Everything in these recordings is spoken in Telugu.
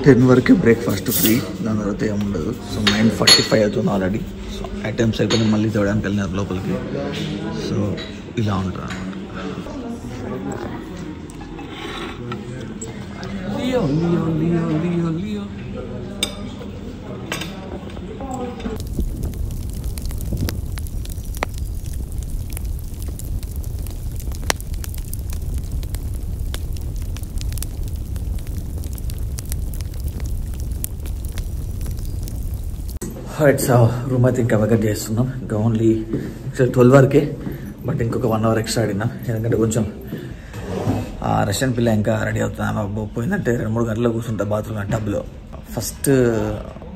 10 వరకే బ్రేక్ఫాస్ట్ ఫ్రీ, దాని తర్వాత ఏముండదు. సో 9:45 అవుతుంది ఆల్రెడీ. సో ఐటమ్స్ అయిపోయి మళ్ళీ తేవడానికి వెళ్ళినారు లోపలికి. సో ఇలా ఉంటారు అన్నమాట. ఇట్స్ రూమ్ అయితే ఇంకా వెకట్ చేస్తున్నాం. ఇంకా ఓన్లీ 12 వరకే, బట్ ఇంకొక 1 అవర్ ఎక్స్ట్రా ఆడినా. ఎందుకంటే కొంచెం రష్యన్ పిల్ల ఇంకా రెడీ అవుతున్నాను. పోయిందంటే 2-3 గంటలు కూర్చుంటా బాత్రూమ్ టబ్లో. ఫస్ట్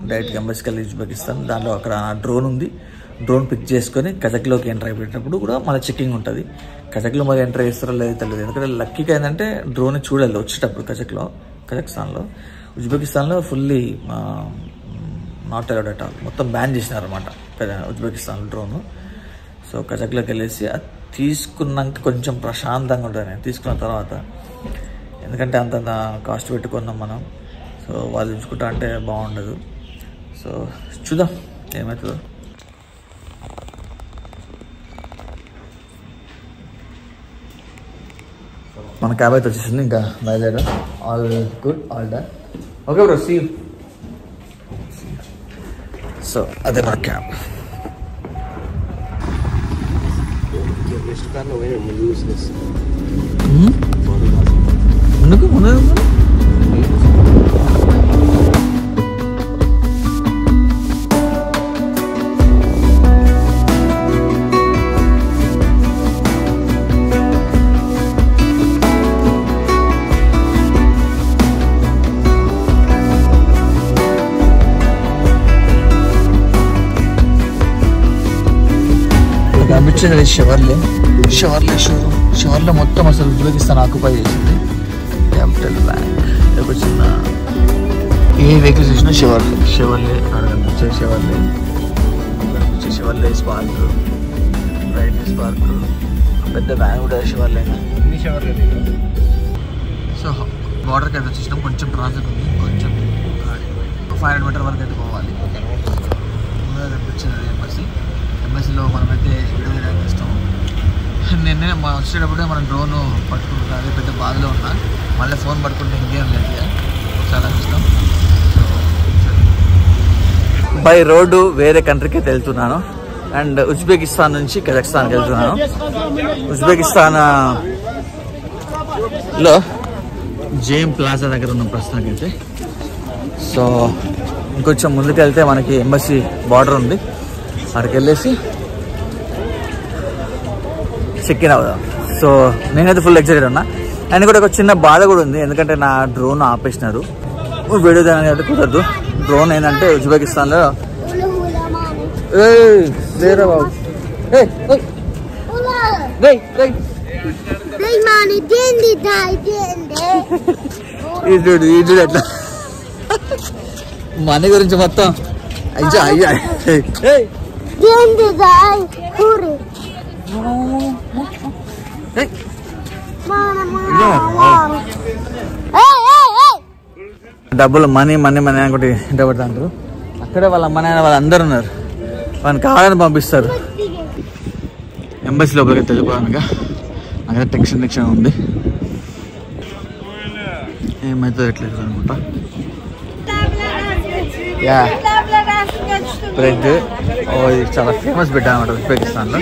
డైరెక్ట్గా ఎంబసీకి వెళ్ళి ఉజ్బెకిస్తాన్. దాంట్లో అక్కడ డ్రోన్ ఉంది. డ్రోన్ పిక్ చేసుకొని కజక్లోకి ఎంటర్ అయిపోయేటప్పుడు కూడా మళ్ళీ చెక్కింగ్ ఉంటుంది. కజక్లో మరి ఎంటర్ చేస్తారో లేదో తెలియదు. ఎందుకంటే లక్కీగా ఏంటంటే డ్రోన్ చూడాలి వచ్చేటప్పుడు కజక్స్తాన్లో. ఉజ్బెకిస్తాన్లో fully not allowed at all, మొత్తం బ్యాన్ చేసినారు అనమాట ఉజ్బెకిస్తాన్లో డ్రోను. సో కజక్లోకి వెళ్ళేసి అది తీసుకున్నాక కొంచెం ప్రశాంతంగా ఉంటుంది. తీసుకున్న తర్వాత ఎందుకంటే అంత కాస్ట్ పెట్టుకున్నాం మనం. సో వాళ్ళు ఉంచుకుంటా అంటే బాగుండదు. సో చూద్దాం ఏమవుతుందో. మన క్యాబ్ అయితే వచ్చేసింది, ఇంకా బయలుదేరా. All good, all done. Okay bro, see you. So అదే నా క్యాబ్. ముందుకు కనిపించేది షవర్లే షోరూమ్. షవర్లో మొత్తం అసలు ఉజ్బెకిస్తాన్ ఆక్యుపై చేసింది. క్యాపిటల్ బ్యాంక్ ఒక చిన్న ఏ వెహికల్స్ చూసినా షవర్లే కనిపించే షవర్లే స్పార్క్, రైట్ స్పార్క్, పెద్ద వ్యాన్ కూడా షవర్లే. సో బార్డర్కి అయితే వచ్చేసినాం. కొంచెం ట్రాఫిక్ ఉంది, కొంచెం 500 మీటర్ వరకు అయితే పోవాలి. కనిపించింది ఎంబసీలో మనమైతే వీడియో తీయడానికి ఇష్టం. నిన్నే వచ్చేటప్పుడే మనం డ్రోన్ పట్టుకుంటున్నాం. అదే పెద్ద బాధలో ఉన్నా. మళ్ళీ ఫోన్ పట్టుకుంటే ఇంకేం లేదు, చాలా ఇష్టం. బై రోడ్డు వేరే కంట్రీకి అయితే వెళ్తున్నాను. అండ్ ఉజ్బెకిస్తాన్ నుంచి కజాఖ్స్తాన్కి వెళ్తున్నాను. ఉజ్బెకిస్తాన్లో జేమ్ ప్లాజా దగ్గర ఉన్న ప్రస్తుతానికి అయితే. సో ఇంకొంచెం ముందుకు వెళ్తే మనకి ఎంబసీ బార్డర్ ఉంది, అక్కడికి వెళ్ళేసి చెక్ ఇన్ అవుదాం. సో నేనైతే ఫుల్ ఎక్సైటెడ్ ఉన్నా. అండ్ కూడా ఒక చిన్న బాధ కూడా ఉంది, ఎందుకంటే నా డ్రోన్ ఆపేసినారు. వీడియో తీయడానికి అయితే కుదరదు. డ్రోన్ ఏంటంటే ఉజ్బెకిస్తాన్లో లేరా బాబు ఇది ఎట్లా మనీ గురించి మొత్తం అయ్యా డబ్బులు మనీ అనుకుంటే ఇంట పడతా అంటారు. అక్కడే వాళ్ళ అమ్మ నాయన వాళ్ళందరూ ఉన్నారు. వాళ్ళని కావాలని పంపిస్తారు. ఎంబసీ లోపలికి తెలిపోయానుగా నాకైతే టెన్షన్ ఉంది. ఏమైతే ఎట్లేదు అనుకుంటా. బ్రెడ్ ఇది చాలా ఫేమస్ బ్రెడ్ అనమాట ఉజ్బెకిస్తాన్లో.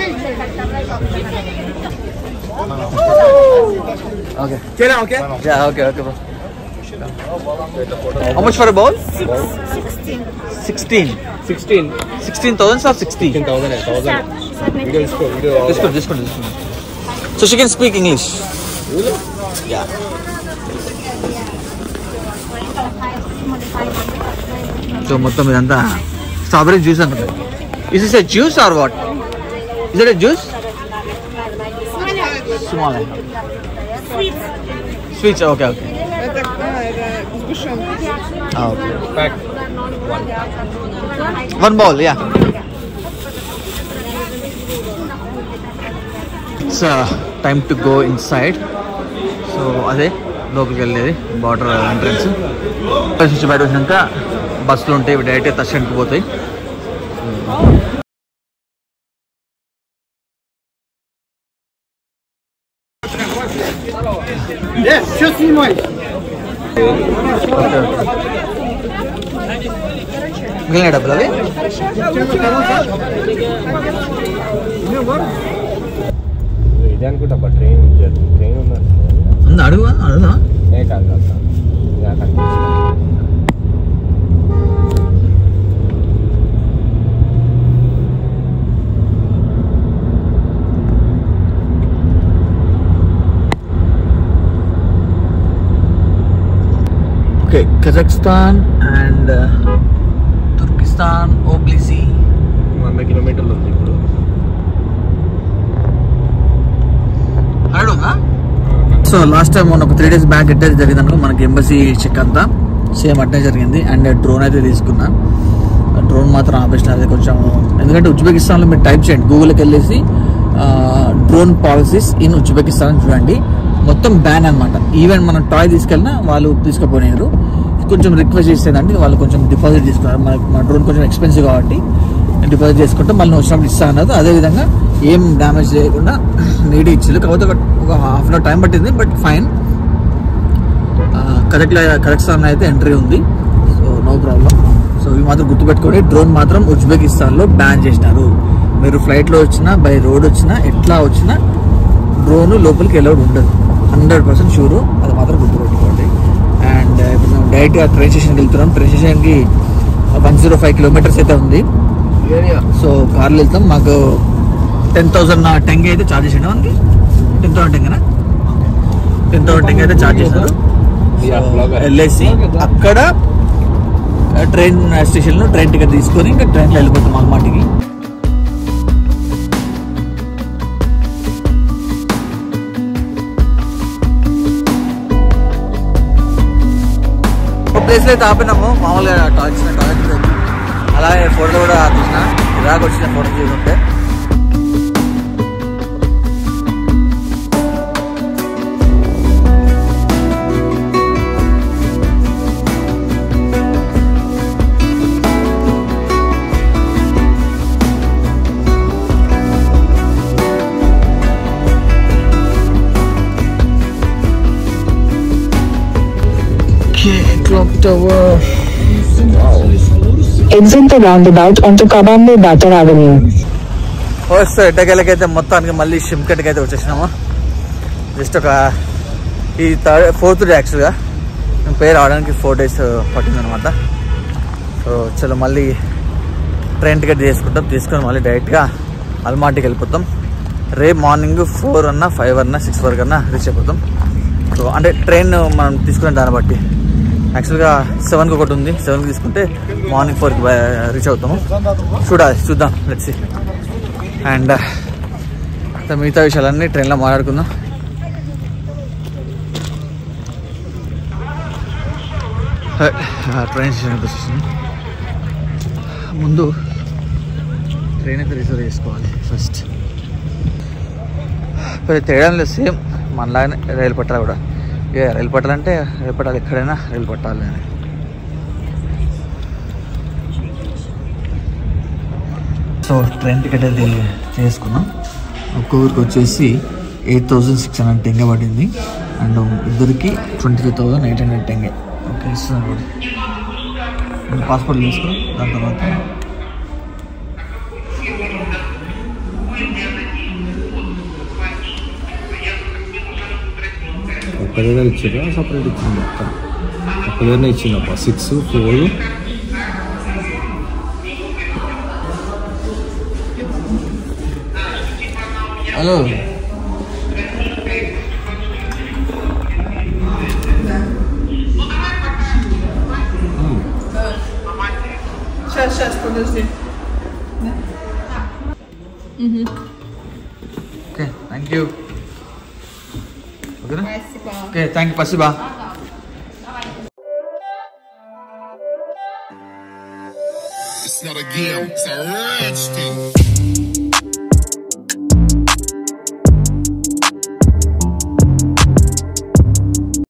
Okay okay bro. How much for a bowl? 16,000 or 60? 16,000. This one. So she can speak English. Really? Yeah. So మొత్తం ఇదంతా స్ట్రాబెరీ జ్యూస్ అనుకుంటా. Is this a juice or what? Is it a juice? Small. Sweets. Okay. Okay. Pack one bowl, yeah. It's time to go inside. So అదే లోపలికి వెళ్ళేది బార్డర్ ఎంట్రన్స్. బయట వచ్చినాక బస్సులు ఉంటాయి, డైరెక్ట్గా తక్షణకి పోతాయి. మిగిలిన డబ్బులు అవి ఇదే అనుకుంటా. ట్రైన్ ఉంది, అడుగుదా అడుగుదా ఓకే. కజాఖ్స్తాన్ అండ్ తుర్కిస్తాన్ ఓబ్లిసి 100 కిలోమీటర్లు ఉంది ఇప్పుడు. అడుగుదా. సో లాస్ట్ టైం ఒక 3 days బ్యాక్ ఎట్టే జరిగింది అనుకో, మనకి ఎంబసీ చెక్ అంతా సేమ్ అట్నే జరిగింది. అండ్ డ్రోన్ అయితే తీసుకున్నా. డ్రోన్ మాత్రం ఆపేసిన, అది కొంచెం ఎందుకంటే ఉజ్బెకిస్తాన్లో మీరు టైప్ చేయండి, గూగుల్కి వెళ్ళేసి డ్రోన్ పాలసీస్ ఇన్ ఉజ్బెకిస్తాన్ చూడండి, మొత్తం బ్యాన్ అనమాట. ఈవెన్ మనం టాయ్ తీసుకెళ్ళినా వాళ్ళు తీసుకుపోయినారు. కొంచెం రిక్వెస్ట్ చేసేదండి, వాళ్ళు కొంచెం డిపాజిట్ తీసుకున్నారు. మన డ్రోన్ కొంచెం ఎక్స్పెన్సివ్ కాబట్టి డిపాజిట్ చేసుకుంటే మళ్ళీ వచ్చినప్పుడు ఇస్తా అన్నారు. అదేవిధంగా ఏం డ్యామేజ్ చేయకుండా నీట్ ఇచ్చారు. కాకపోతే ఒక హాఫ్ అన్ అవర్ టైం పట్టింది, బట్ ఫైన్. కజాఖ్స్తాన్ అయితే ఎంట్రీ ఉంది, సో నో ప్రాబ్లం. సో ఇవి మాత్రం గుర్తుపెట్టుకోండి, డ్రోన్ మాత్రం ఉజ్బెకిస్తాన్లో బ్యాన్ చేసినారు. మీరు ఫ్లైట్లో వచ్చినా బై రోడ్ వచ్చినా ఎట్లా వచ్చినా డ్రోన్ లోపలికి వెళ్ళడం ఉండదు, 100% షూరు. అది మాత్రం గుర్తుపెట్టుకోండి. అండ్ ఇప్పుడు మేము డైరెక్ట్గా ట్రైన్ స్టేషన్కి వెళ్తున్నాం. ట్రైన్ స్టేషన్కి 105 kilometers అయితే ఉంది. సో కార్లో వెళ్తాం. మాకు 10,000 టెంగే అయితే ఛార్జ్ చేసాడు. మనకి 10,000 టెంగేనా, 10,000 టెంగే అయితే ఛార్జ్ చేశారు. వెళ్ళేసి అక్కడ ట్రైన్ స్టేషన్లో ట్రైన్ టికెట్ తీసుకొని ఇంకా ట్రైన్లో వెళ్ళిపోతాం అల్మాటికి. ఒక ప్లేస్లో అయితే ఆపినాము, మామూలుగా టాయిలెట్ అలాగే ఫోటో కూడా తీసిన, ఇలాగ వచ్చిన ఫోటో తీసుకుంటే. Clock Tower. Exit the roundabout onto Kabambe Batar Avenue. వస్తే ఎట్టకెళ్ళకైతే మొత్తానికి మళ్ళీ షిమ్కట్కి అయితే వచ్చేసినాము. జస్ట్ ఒక ఈ 4th డే యాక్చువల్గా మేము పేరు రావడానికి 4 days పట్టిందనమాట. సో చలో మళ్ళీ ట్రైన్ టికెట్ తీసుకుంటాం, తీసుకొని మళ్ళీ డైరెక్ట్గా అల్మాటికి వెళ్ళిపోతాం. రేపు మార్నింగ్ 4 అన్నా 5 అన్నా 6 వరకు అన్నా రీచ్ అయిపోతాం. సో అంటే ట్రైన్ మనం తీసుకునే దాన్ని బట్టి యాక్చువల్గా 7కి ఒకటి ఉంది, 7కి తీసుకుంటే మార్నింగ్ 4కి రీచ్ అవుతాము. చూద్దాం లెట్స్ సీ. అండ్ మిగతా విషయాలన్నీ ట్రైన్లో మాట్లాడుకుందాం. ట్రైన్ స్టేషన్ వచ్చేసింది. ముందు ట్రైన్ అయితే రిజర్వ్ చేసుకోవాలి ఫస్ట్. పెద్ద తేడా లేదు, సేమ్ మనలాగానే రైలు పట్టాలి కూడా. ఇక రైలు పట్టాలంటే రైలు పట్టాలి, ఎక్కడైనా రైలు పట్టాలి అని. సో ట్రైన్ టికెట్ అయితే చేసుకున్నాం. ఒక్కొక్కరికి వచ్చేసి 8,600 టెంగే పడింది. అండ్ ఇద్దరికి 23,800 టెంగే. ఓకే ఇస్తున్నాను. పాస్పోర్ట్ తీసుకుని దాని తర్వాత ఒక్క దగ్గర ఇచ్చిందా సపరేట్ ఇచ్చింది? మొత్తం ఒక్క దగ్గర ఇచ్చిందప్ప. 6, 4. హలో Сейчас, подожди. Okay thank you. ఓకేనా? Спасибо. Okay thank you. పసిబా. It's not a game, it's a rich thing.